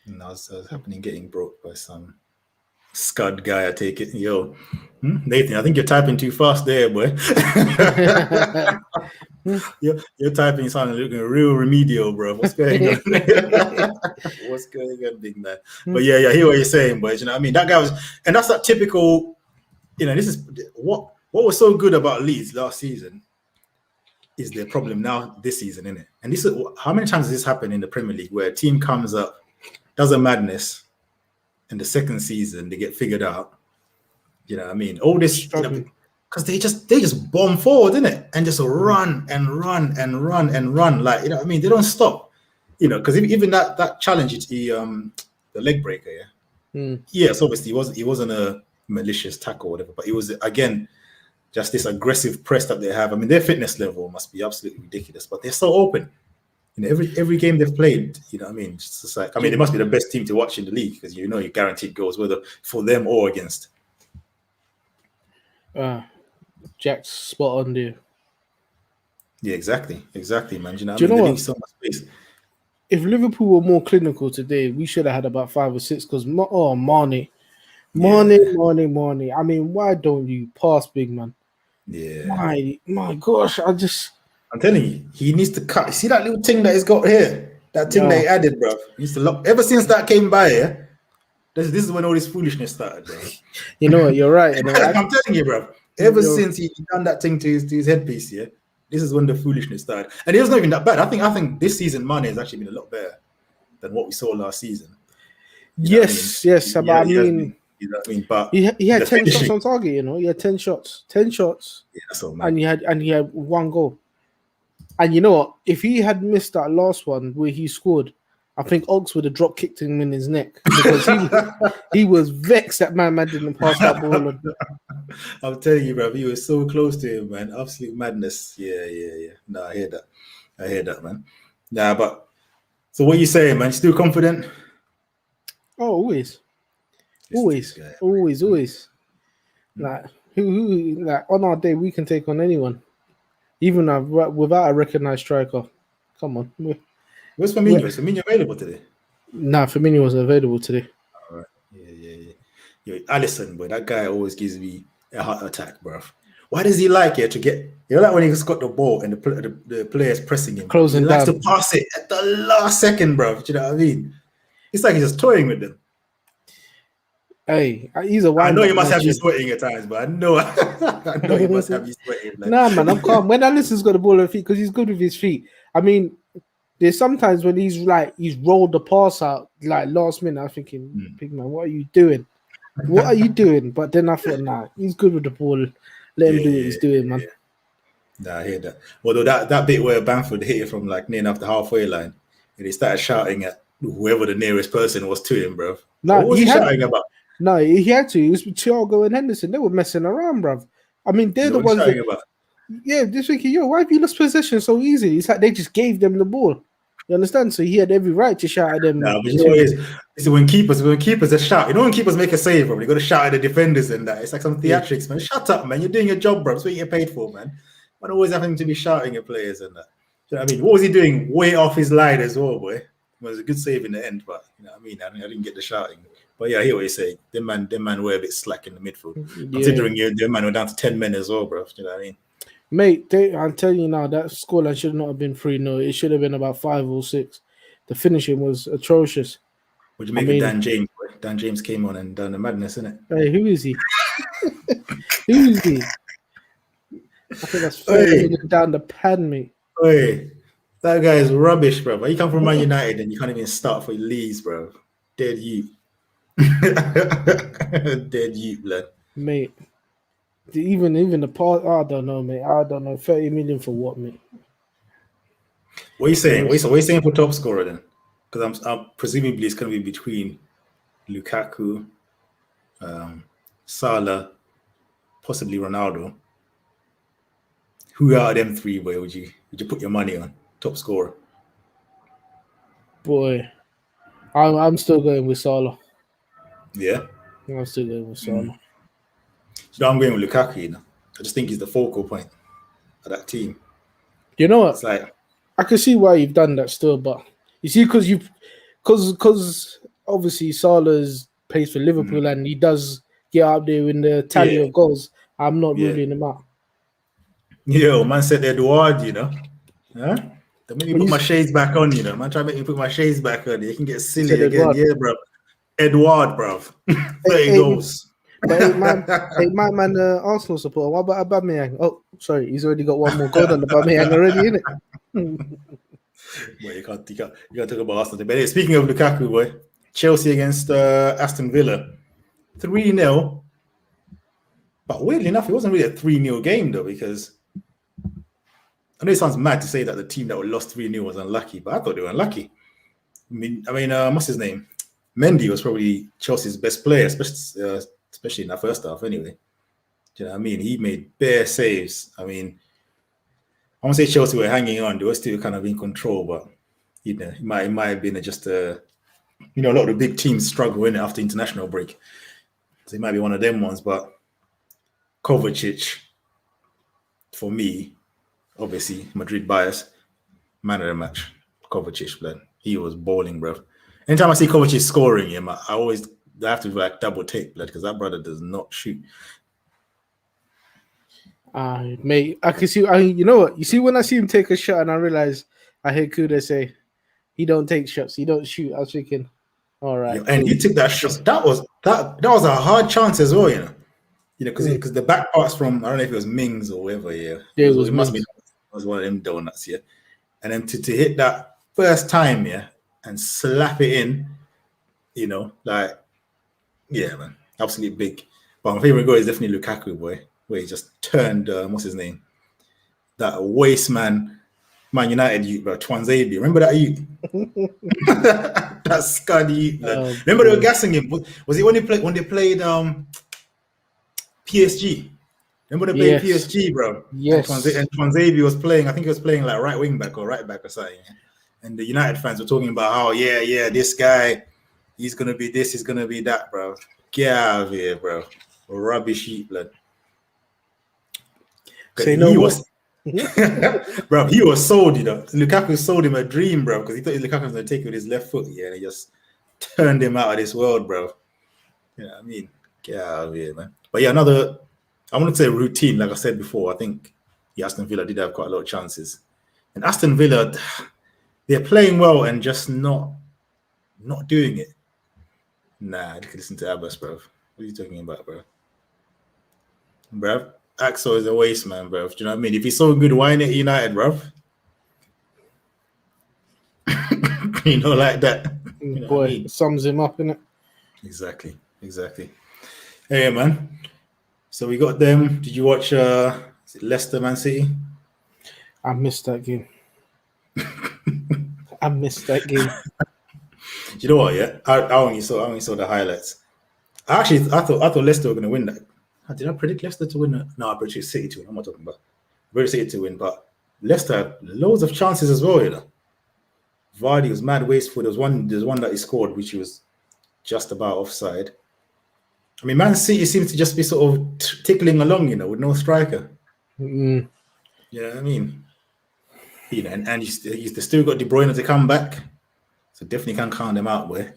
Speaker 1: And I was happening getting broke by some scud guy. I take it. Yo, Nathan, I think you're typing too fast there, boy. you're typing something looking real remedial, bro. What's going on? What's going on, big man? But yeah, I hear what you're saying, boys. You know what I mean? That guy was, and that's that typical. You know, this is what was so good about Leeds last season. Is their problem now this season, isn't it? And this is how many times has this happened in the Premier League where a team comes up, does a madness, and the second season they get figured out. You know what I mean? All this because they just bomb forward, isn't it? And just run. Like, you know what I mean? They don't stop. You know, because even that challenge, the leg breaker, yeah. Yes, obviously he wasn't a malicious tackle or whatever, but it was again just this aggressive press that they have. I mean, their fitness level must be absolutely ridiculous, but they're so open. You know, every game they've played, you know what I mean? It's just like, I mean, they must be the best team to watch in the league because you know you're guaranteed goals, whether for them or against.
Speaker 3: Jack's spot on there.
Speaker 1: Yeah, exactly, man. You know,
Speaker 3: Do you know
Speaker 1: the
Speaker 3: what?
Speaker 1: league's so much space.
Speaker 3: If Liverpool were more clinical today, we should have had about 5 or 6 because Mane. I mean, why don't you pass, big man?
Speaker 1: Yeah.
Speaker 3: My gosh,
Speaker 1: I'm telling you, he needs to cut. See that little thing that he's got here? That thing that he added, bro. He needs to lock. Ever since that came by, yeah, this is when all this foolishness started, bro.
Speaker 3: You know what? You're right.
Speaker 1: I'm telling you, bro. Ever since he done that thing to his headpiece, yeah, this is when the foolishness started. And it was not even that bad. I think this season Mane has actually been a lot better than what we saw last season.
Speaker 3: Yes. But I mean,
Speaker 1: you know what I mean? But
Speaker 3: he had 10 shots on target. You know, he had 10 shots. Yeah,
Speaker 1: that's all, man.
Speaker 3: And he had 1 goal. And you know what? If he had missed that last one where he scored, I think Ox would have drop kicked him in his neck because he was vexed that man didn't pass that ball on.
Speaker 1: I'm telling you, bro, he was so close to him, man. Absolute madness. Yeah. No, I hear that, man. Nah, but so what are you saying, man? Still confident?
Speaker 3: Oh, always. Like who like on our day we can take on anyone. even without a recognised striker. Come on.
Speaker 1: Where's Firmino? Is Firmino available today?
Speaker 3: Nah, Firmino wasn't available today.
Speaker 1: All right. Yeah. Yo, Alisson, boy, that guy always gives me a heart attack, bro. Why does he like it to get? You know, like when he's got the ball and the player's pressing him,
Speaker 3: Closing
Speaker 1: he likes
Speaker 3: down.
Speaker 1: to pass it at the last second, bro. Do you know what I mean? It's like he's just toying with them.
Speaker 3: Hey, he's a
Speaker 1: I
Speaker 3: wind
Speaker 1: know
Speaker 3: up
Speaker 1: you must have you
Speaker 3: legend.
Speaker 1: sweating at times, but I know you must have you sweating. Like.
Speaker 3: Nah, man, I'm calm. When Alisson's got the ball on his feet, because he's good with his feet. I mean, there's sometimes when he's rolled the pass out like last minute. I'm thinking, big man, what are you doing? What are you doing? But then I thought, nah, he's good with the ball. Let him do what he's doing, man.
Speaker 1: Nah, I hear that. Although that bit where Bamford hit it from like near enough the halfway line, and he started shouting at whoever the nearest person was to him, bro.
Speaker 3: Nah,
Speaker 1: what was he shouting about?
Speaker 3: No, he had to. It was Thiago and Henderson. They were messing around, bruv. I mean, they're the ones that.
Speaker 1: About?
Speaker 3: Yeah, this thinking, yo, why have you lost possession so easy? It's like they just gave them the ball. You understand? So he had every right to shout at them.
Speaker 1: Nah, but you know what it is? When keepers are shout, you know when keepers make a save, bro, they got to shout at the defenders and that. It's like some theatrics, man. Shut up, man. You're doing your job, bro. That's what you get paid for, man. Man, always having to be shouting at players and that. You know what I mean? What was he doing? Way off his line as well, boy. It was a good save in the end, but you know what I mean? I didn't get the shouting. But yeah, I hear what you say. Them man were a bit slack in the midfield. Considering them man were down to 10 men as well, bro. You know what I mean?
Speaker 3: Mate, I'm telling you now, that scoreline should not have been 3-0. It should have been about 5 or 6. The finishing was atrocious.
Speaker 1: What do you make of Dan James? Boy? Dan James came on and done the madness, innit?
Speaker 3: Hey, who is he? Who is he? I think that's 30 million down the pan, mate.
Speaker 1: Hey, that guy is rubbish, bro. He come from Man United and you can't even start for Leeds, bro. Dead you. Dead you, blood.
Speaker 3: Mate. Even the part, I don't know, mate. I don't know. 30 million for what, mate?
Speaker 1: What are you saying? What are you saying for top scorer then? Because I'm presumably it's going to be between Lukaku, Salah, possibly Ronaldo. Who out of them three, boy, would you put your money on top scorer?
Speaker 3: Boy, I'm still going with Salah.
Speaker 1: Yeah,
Speaker 3: I'm still going with Salah.
Speaker 1: So I'm going with Lukaku. You know? I just think he's the focal point of that team.
Speaker 3: You know what?
Speaker 1: It's like
Speaker 3: I can see why you've done that still, but you see, because obviously Salah's plays for Liverpool and he does get up there in the tally of goals. I'm not ruling him out.
Speaker 1: Yo, man said Edouard, you know. Huh? Don't make me put my shades back on, you know. Man, try to make me put my shades back on. You can get silly again. Edouard. Yeah, bro. Edouard, bro. 30 goals.
Speaker 3: But hey, man, Arsenal supporter. What about Aubameyang? Oh, sorry, he's already got one more goal than Aubameyang already, innit?
Speaker 1: Well, you can't talk about Arsenal. But hey, speaking of Lukaku, boy, Chelsea against Aston Villa, 3-0. But weirdly enough, it wasn't really a 3-0 game though, because I know it sounds mad to say that the team that lost 3-0 was unlucky, but I thought they were unlucky. I mean, what's his name? Mendy was probably Chelsea's best player, especially in that first half. Anyway, do you know what I mean? He made bare saves. I mean, I won't say Chelsea were hanging on; they were still kind of in control. But you know, it might have been just a lot of the big teams struggle in it after international break. So it might be one of them ones. But Kovacic, for me, obviously Madrid bias, man of the match. Kovacic, blood. He was balling, bro. Anytime I see Kovacic scoring him, I have to like double take, blood, because that brother does not shoot.
Speaker 3: Mate, I can see. You know what? You see when I see him take a shot, and I realize I hear Kuda say, "He don't take shots. He don't shoot." I was thinking, all right.
Speaker 1: Yeah, and he took that shot. That was a hard chance as well, you know, because the back pass from, I don't know if it was Mings or whatever. Yeah, it must be. It was one of them donuts, yeah. And then to hit that first time, yeah, and slap it in, you know, like, yeah, man, absolutely big. But my favorite goal is definitely Lukaku, boy, where he just turned, what's his name? That waste Man United youth, bro, Twanzebe. Remember that youth? That scuddy youth. Remember they were gassing him? Was it when they played PSG? Remember they played PSG, bro?
Speaker 3: Yes.
Speaker 1: And Twanzebe was playing, I think he was playing like right wing back or right back or something. And the United fans were talking about how, this guy, he's going to be this, he's going to be that, bro. Get out of here, bro. Rubbish heat, blood.
Speaker 3: Say no more.
Speaker 1: Bro, he was sold, you know. Lukaku sold him a dream, bro, because he thought Lukaku was going to take it with his left foot, yeah, and he just turned him out of this world, bro. You know what I mean? Get out of here, man. But yeah, I want to say routine, like I said before. I think Aston Villa did have quite a lot of chances. And Aston Villa, they're playing well and just not doing it. Nah, you can listen to Abbas, bro. What are you talking about, bro? Bro, Axel is a waste man, bro. Do you know what I mean? If he's so good, why ain't it United, bro? You know, like that. You know
Speaker 3: Boy,
Speaker 1: what I mean?
Speaker 3: sums him up, innit?
Speaker 1: Exactly. Hey, man. So we got them. Did you watch Leicester Man City?
Speaker 3: I missed that game. I missed that game.
Speaker 1: You know what? Yeah, I only saw the highlights. I thought Leicester were going to win that. Did I predict Leicester to win? No, I predicted City to win. I'm not talking about. I predicted City to win, but Leicester had loads of chances as well. You know, Vardy was mad wasteful. There's one that he scored, which was just about offside. I mean, Man City seems to just be sort of tickling along, you know, with no striker.
Speaker 3: Mm.
Speaker 1: You know what I mean? You know, and you still got De Bruyne to come back, so definitely can't count them out, boy.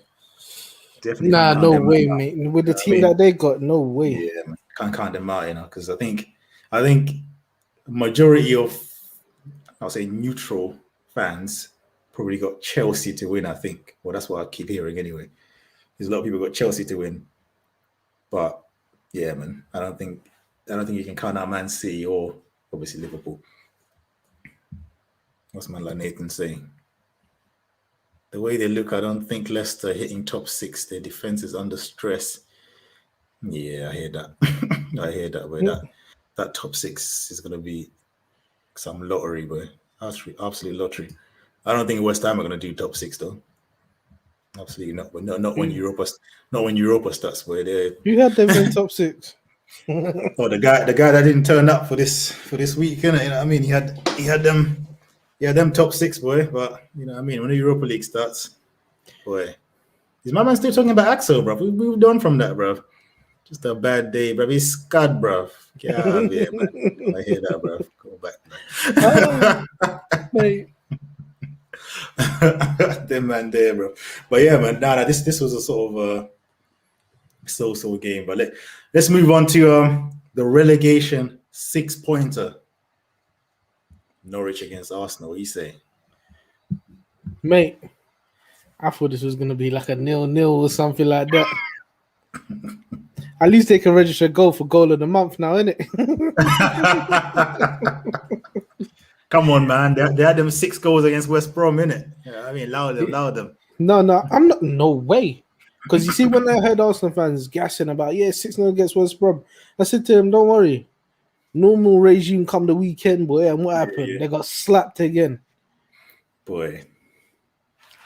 Speaker 1: Definitely.
Speaker 3: Nah,
Speaker 1: can't count
Speaker 3: no
Speaker 1: them
Speaker 3: way,
Speaker 1: out.
Speaker 3: mate. With the team that they got, no way.
Speaker 1: Yeah, man. Can't count them out, you know, because I think majority of, I'll say, neutral fans probably got Chelsea to win. I think. Well, that's what I keep hearing anyway. There's a lot of people got Chelsea to win, but yeah, man, I don't think you can count out Man City or obviously Liverpool. What's man like Nathan saying? The way they look, I don't think Leicester hitting top 6. Their defense is under stress. Yeah, I hear that. I hear that. But that top 6 is gonna be some lottery, boy. Absolute lottery. I don't think West Ham are gonna do top 6 though. Absolutely not. But not when Europa starts, boy.
Speaker 3: You had them in top 6.
Speaker 1: Oh, the guy that didn't turn up for this week, you know what I mean? He had them top 6, boy. But you know what I mean? When the Europa League starts, boy, is my man still talking about Axel, bro? We moved on from that, bro. Just a bad day, bro. He's scared, bro. Get out of here, man. I hear that, bro. Go back, man.
Speaker 3: Mate.
Speaker 1: Them man there, bro. But yeah, man. Nah, this was a sort of so game. But let's move on to the relegation 6-pointer. Norwich against Arsenal. What do you say?
Speaker 3: Mate, I thought this was gonna be like a 0-0 or something like that. At least they can register goal for goal of the month now, innit?
Speaker 1: Come on, man. They had them 6 goals against West Brom, innit? Yeah, I mean, loud them.
Speaker 3: No, I'm not. No way. Because you see, when I heard Arsenal fans gassing about 6-0 against West Brom, I said to them, "Don't worry, normal regime come the weekend, boy." And what happened?
Speaker 1: Yeah.
Speaker 3: They got slapped again.
Speaker 1: Boy,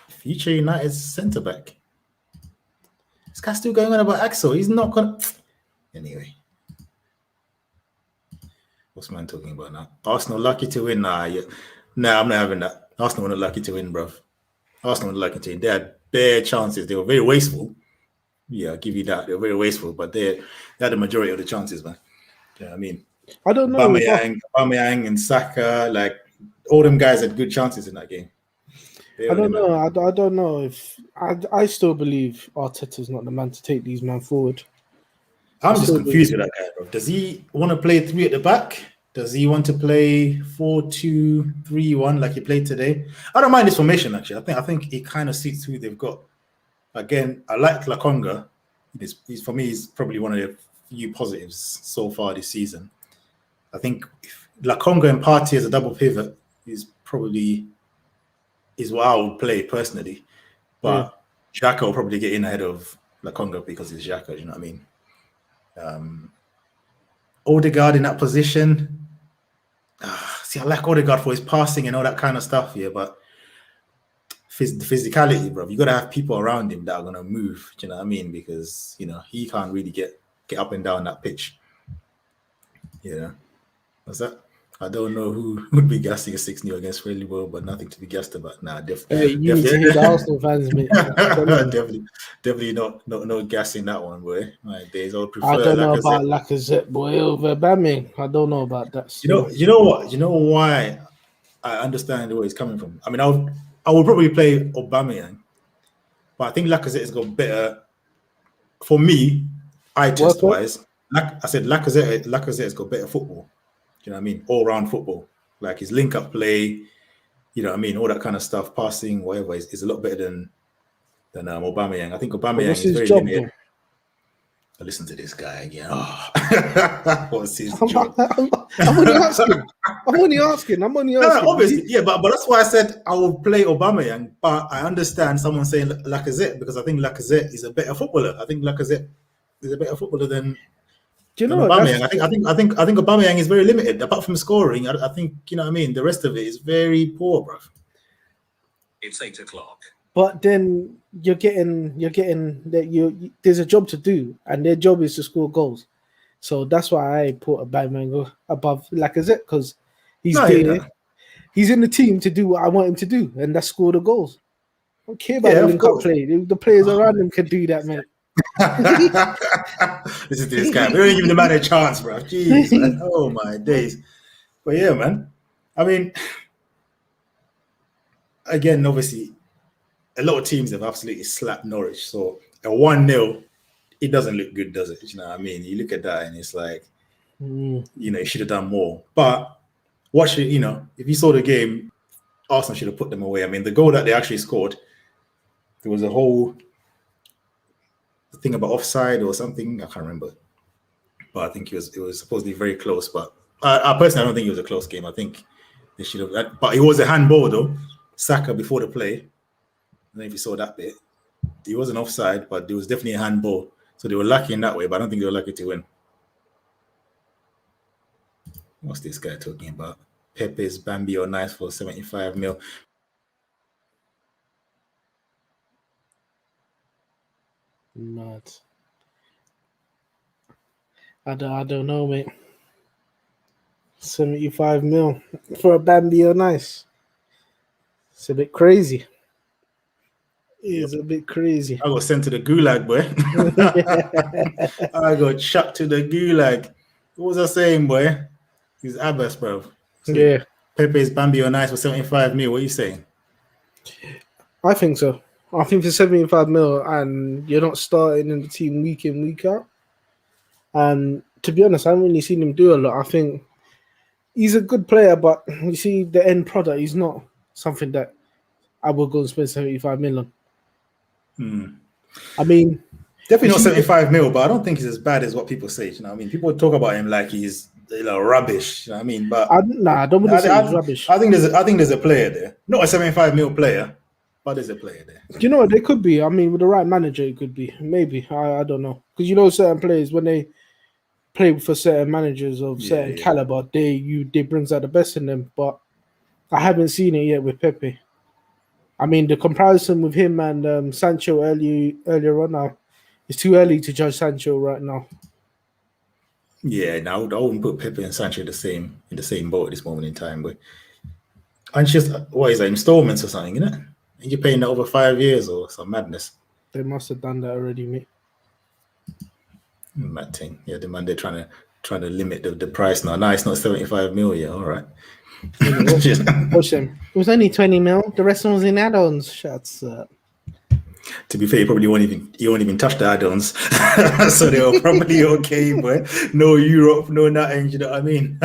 Speaker 1: future United's centre back. This guy's still going on about Axel. He's not gonna. Anyway, what's man talking about now? Arsenal lucky to win? Nah, I'm not having that. Arsenal were not lucky to win, bruv. Arsenal were lucky to win. They had bare chances. They were very wasteful. Yeah, I'll give you that. They were very wasteful, but they had the majority of the chances, man. You know what I mean?
Speaker 3: I don't know.
Speaker 1: Aubameyang and Saka, like all them guys had good chances in that game.
Speaker 3: I don't know. I don't know if I still believe Arteta's not the man to take these men forward.
Speaker 1: I'm just confused with that guy, bro. Does he want to play 3 at the back? Does he want to play 4-2-3-1 like he played today? I don't mind this formation actually. I think it kind of suits who they've got. Again, I like Lokonga. He's for me, he's probably one of the few positives so far this season. I think if Lokonga and Partey as a double pivot is what I would play personally. But Xhaka will probably get in ahead of Lokonga because he's Xhaka, you know what I mean? Odegaard in that position. See, I like Odegaard for his passing and all that kind of stuff, yeah, but the physicality, bro. You got to have people around him that are going to move, do you know what I mean? Because, you know, he can't really get up and down that pitch. Yeah. What's that? I don't know who would be gassing a 6-0 against Friendly World, but nothing to be gassed about. Nah,
Speaker 3: Hey, you need to hear the Arsenal fans, mate.
Speaker 1: definitely not gassing that one, boy. My days, I would
Speaker 3: I
Speaker 1: prefer
Speaker 3: don't know
Speaker 1: Lacazette.
Speaker 3: about Lacazette, boy, over Aubameyang. I don't know about that.
Speaker 1: You know what? You know why I understand where he's coming from. I mean, I would probably play Aubameyang, but I think Lacazette has got better for me, eye test wise. I said Lacazette has got better football. You know what I mean? All round football, like his link up play. You know what I mean? All that kind of stuff, passing, whatever, is a lot better than Aubameyang. I think Aubameyang is very limited.
Speaker 3: Though?
Speaker 1: Listen to this guy again. Oh. What's his job?
Speaker 3: I'm only asking.
Speaker 1: Obviously, yeah, but that's why I said I will play Aubameyang. But I understand someone saying Lacazette because I think Lacazette is a better footballer. I think Lacazette is a better footballer than.
Speaker 3: Do you know
Speaker 1: Aubameyang? I think Aubameyang is very limited. Apart from scoring, I think you know what I mean. The rest of it is very poor, bro.
Speaker 4: It's 8 o'clock.
Speaker 3: But then you're getting that there's a job to do, and their job is to score goals. So that's why I put Aubameyang above Lacazette because he's he's in the team to do what I want him to do, and that's score the goals. I don't care about the link-up play. The players around him can do that, mate.
Speaker 1: Listen to this guy. We don't give the man a chance, bro. Jeez, man. Oh my days. But yeah, man. I mean, again, obviously, a lot of teams have absolutely slapped Norwich. So a 1-0, it doesn't look good, does it? You know what I mean? You look at that and it's like, you know, you should have done more. But watch it, you know, if you saw the game, Arsenal should have put them away. I mean, the goal that they actually scored, there was a whole thing about offside or something. I can't remember. But I think it was supposedly very close. But I personally, I don't think it was a close game. I think they should have. But it was a handball, though. Saka before the play. I don't know if you saw that bit. He wasn't offside, but there was definitely a handball. So they were lucky in that way, but I don't think they were lucky to win. What's this guy talking about? Pepe's Bambi or nice for 75 mil.
Speaker 3: Mad. I don't know, mate. 75 mil for a Bambi or nice. It's a bit crazy. It's a bit crazy.
Speaker 1: I got sent to the gulag, boy. I got chucked to the gulag. What was I saying, boy? He's Abbas, bro. So
Speaker 3: yeah.
Speaker 1: Pepe's Bambi on ice for 75 mil. What are you saying?
Speaker 3: I think so. I think for 75 mil and you're not starting in the team week in, week out. And to be honest, I haven't really seen him do a lot. I think he's a good player, but you see the end product, he's not something that I will go and spend 75 mil on. I mean,
Speaker 1: definitely not 75 mil, but I don't think he's as bad as what people say. You know what I mean? People talk about him like he's rubbish. You know what I mean? But
Speaker 3: I don't want to say he's rubbish.
Speaker 1: I think there's a player there, not a 75 mil player, but there's a player there.
Speaker 3: Do you know what? They could be. I mean, with the right manager, it could be. Maybe I don't know because you know certain players when they play for certain managers of certain caliber, they brings out the best in them. But I haven't seen it yet with Pepe. I mean, the comparison with him and Sancho earlier on now, it's too early to judge Sancho right now.
Speaker 1: Yeah, now I wouldn't put Pepe and Sancho in the same boat at this moment in time. But and just what is that, installments or something, isn't it? And you're paying that over 5 years or some madness.
Speaker 3: They must have done that already, mate.
Speaker 1: Mad thing. Yeah, the man they're trying to limit the price now. Nah, it's not 75 mil yet. All right.
Speaker 3: Push him. It was only 20 mil. The rest was in add-ons. Shuts up.
Speaker 1: To be fair, you won't even touch the add-ons, so they were probably okay. But no Europe, no nothing. You know what I mean?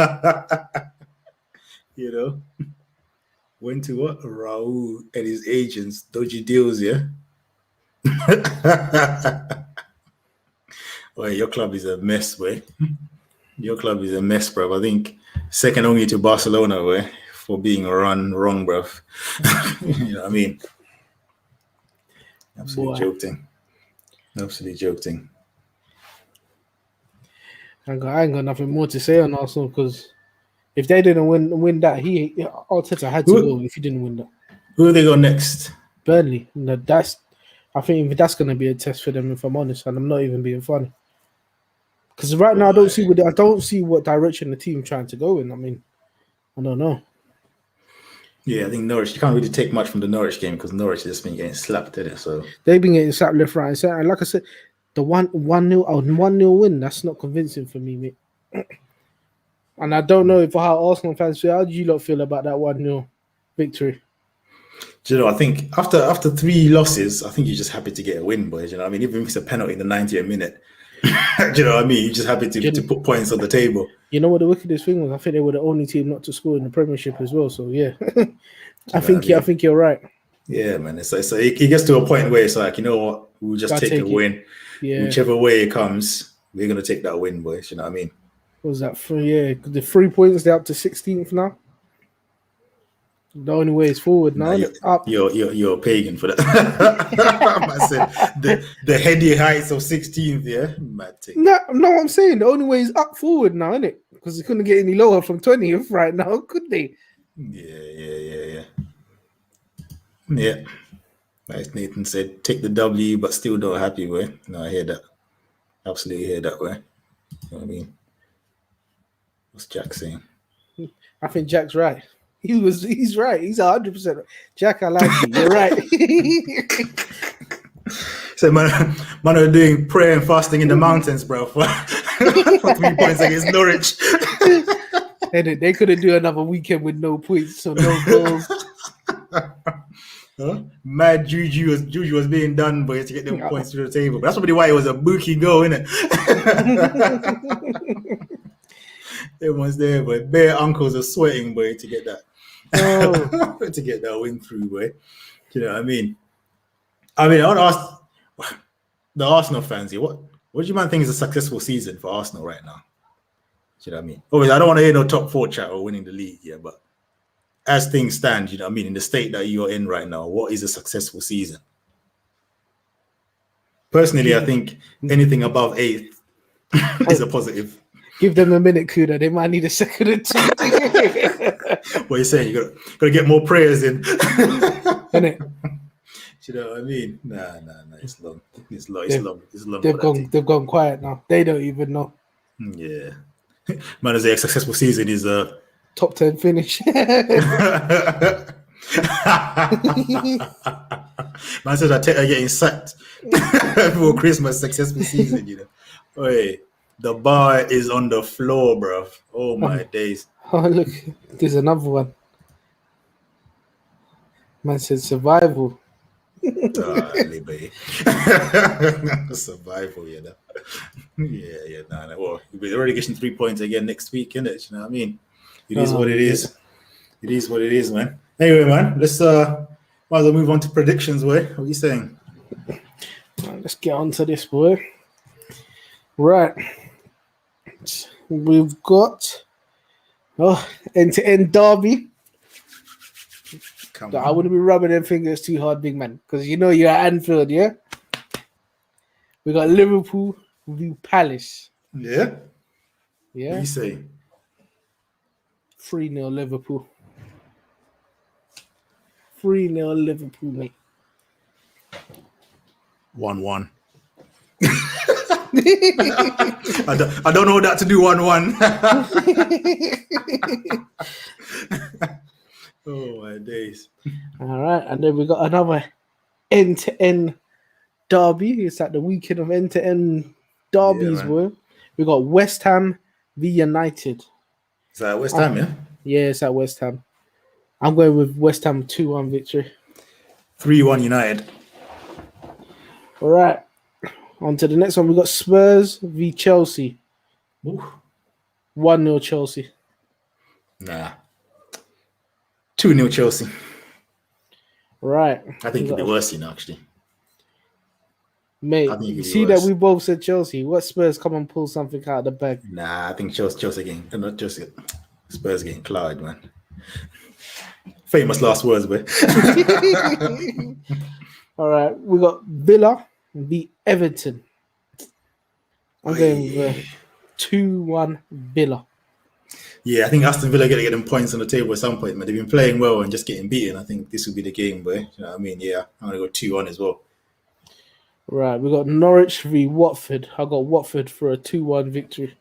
Speaker 1: You know, went to what? Raul and his agents, dodgy deals. Yeah. Well, your club is a mess, boy. Your club is a mess, bro. I think second only to Barcelona, boy, for being run wrong, bro. You know what I mean? Absolutely joking. Absolutely joking.
Speaker 3: I ain't got nothing more to say on Arsenal because if they didn't win that, Arteta had to go if he didn't win that.
Speaker 1: Who do they go next?
Speaker 3: Burnley. No, I think that's going to be a test for them, if I'm honest, and I'm not even being funny. Because right now I don't see what direction the team trying to go in. I mean, I don't know.
Speaker 1: Yeah, I think Norwich, you can't really take much from the Norwich game because Norwich has just been getting slapped in it. So
Speaker 3: They've been getting slapped left, right, and center. And like I said, the 1-0 win, that's not convincing for me, mate. And I don't know if how Arsenal fans feel. How do you lot feel about that 1-0 victory?
Speaker 1: do you know, I think after 3 losses, I think you're just happy to get a win, boys. You know, I mean, even if it's a penalty in the 90th minute, do you know what I mean? You're just happy to put points on the table.
Speaker 3: You know what the wickedest thing was? I think they were the only team not to score in the Premiership as well. So yeah, I think you're right.
Speaker 1: Yeah, man. It's it gets to a point where it's like, you know what, we'll just take the win.
Speaker 3: Yeah.
Speaker 1: Whichever way it comes, we're gonna take that win, boys. You know what I mean?
Speaker 3: What was that for? Yeah, the 3 points, they're up to 16th now. The only way is forward now.
Speaker 1: You're a pagan for that. I said the heady heights of 16th, yeah. Mad thing.
Speaker 3: No, what I'm saying, the only way is up forward now, isn't it? Because they couldn't get any lower from 20th right now, could they?
Speaker 1: Yeah. Like Nathan said, take the W, but still not happy, way. No, I hear that. Absolutely hear that, way. You know what I mean? What's Jack saying?
Speaker 3: I think Jack's right. He's right. He's 100% right. Jack, I like you. You're right.
Speaker 1: So man are doing prayer and fasting in the mountains, bro, for 3 points against Norwich.
Speaker 3: And they couldn't do another weekend with no points, so no goals.
Speaker 1: Mad juju was being done, boys, to get them points to the table. But that's probably why it was a bookie goal, innit? Everyone's there, but bare uncles are sweating, boy, to get that. To get that win through, boy. You know what I mean? I want to ask the Arsenal fans here, what do you man think is a successful season for Arsenal right now? Do you know what I mean? Obviously, I don't want to hear no top 4 chat or winning the league, yeah, but as things stand, you know what I mean, in the state that you're in right now, what is a successful season? Personally, I think anything above 8th is a positive.
Speaker 3: Give them a minute, Kuda. They might need a second or 2.
Speaker 1: What are you saying? You got to get more prayers in.
Speaker 3: Innit?
Speaker 1: Do you know what I mean? Nah. It's long. It's long.
Speaker 3: They've gone quiet now. They don't even know.
Speaker 1: Yeah. Man, as a successful season is a
Speaker 3: top 10 finish.
Speaker 1: Man says Arteta getting sacked for Christmas. Successful season, you know. Oi, the bar is on the floor, bro. Oh my days.
Speaker 3: Oh look, there's another one. Man said survival.
Speaker 1: Survival, you know. Yeah. Nah. Well, we're already getting 3 points again next week, innit? You know what I mean? It is what it is. It is what it is, man. Anyway, man, let's might as well move on to predictions, boy. What are you saying?
Speaker 3: Let's get on to this, boy. Right. We've got end-to-end derby. I wouldn't be rubbing them fingers too hard, big man, because you know you're at Anfield, yeah? We got Liverpool v Palace.
Speaker 1: Yeah?
Speaker 3: Yeah?
Speaker 1: What are you saying?
Speaker 3: 3-0 Liverpool. 3-0 Liverpool, mate.
Speaker 1: 1-1. I don't know that to do 1-1. Oh my days.
Speaker 3: All right, and then we got another end-to-end derby. It's at the weekend of end-to-end derbies, boy. We got West Ham v United.
Speaker 1: Is that West Ham, yeah?
Speaker 3: Yeah, it's at West Ham. I'm going with West Ham 2-1 victory.
Speaker 1: 3-1 United.
Speaker 3: All right. On to the next one. We got Spurs v Chelsea. 1-0 Chelsea.
Speaker 1: Nah. 2-0 Chelsea.
Speaker 3: Right.
Speaker 1: I think it'd be worse, you know, actually.
Speaker 3: Mate, you see that we both said Chelsea. What Spurs come and pull something out of the bag?
Speaker 1: Nah, I think Chelsea getting, not Chelsea, Spurs getting clouded, man. Famous last words, boy. All
Speaker 3: right, we got Villa v Everton. I'm going with 2-1 Villa.
Speaker 1: Yeah, I think Aston Villa going to get them points on the table at some point, man. They've been playing well and just getting beaten. I think this will be the game, boy. You know what I mean? Yeah, I'm going to go 2-1 as well.
Speaker 3: Right, we got Norwich v Watford. I got Watford for a 2-1 victory.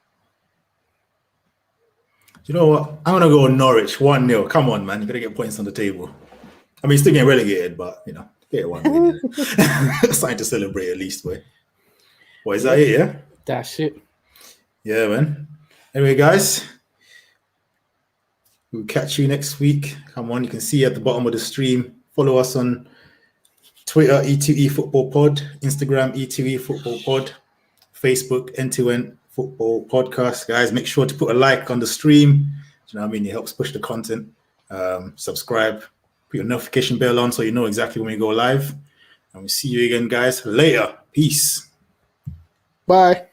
Speaker 1: You know what? I'm gonna go Norwich 1-0. Come on, man. You gotta get points on the table. I mean, still getting relegated, but you know, get one win. Something to celebrate at least, boy. What is that? It, yeah.
Speaker 3: That's it.
Speaker 1: Yeah, man. Anyway, guys, we'll catch you next week. Come on, you can see at the bottom of the stream. Follow us on Twitter, E2E Football Pod, Instagram, E2E Football Pod, Facebook, N2N Football Podcast. Guys, make sure to put a like on the stream. Do you know what I mean? It helps push the content. Subscribe, put your notification bell on so you know exactly when we go live. And we'll see you again, guys. Later. Peace.
Speaker 3: Bye.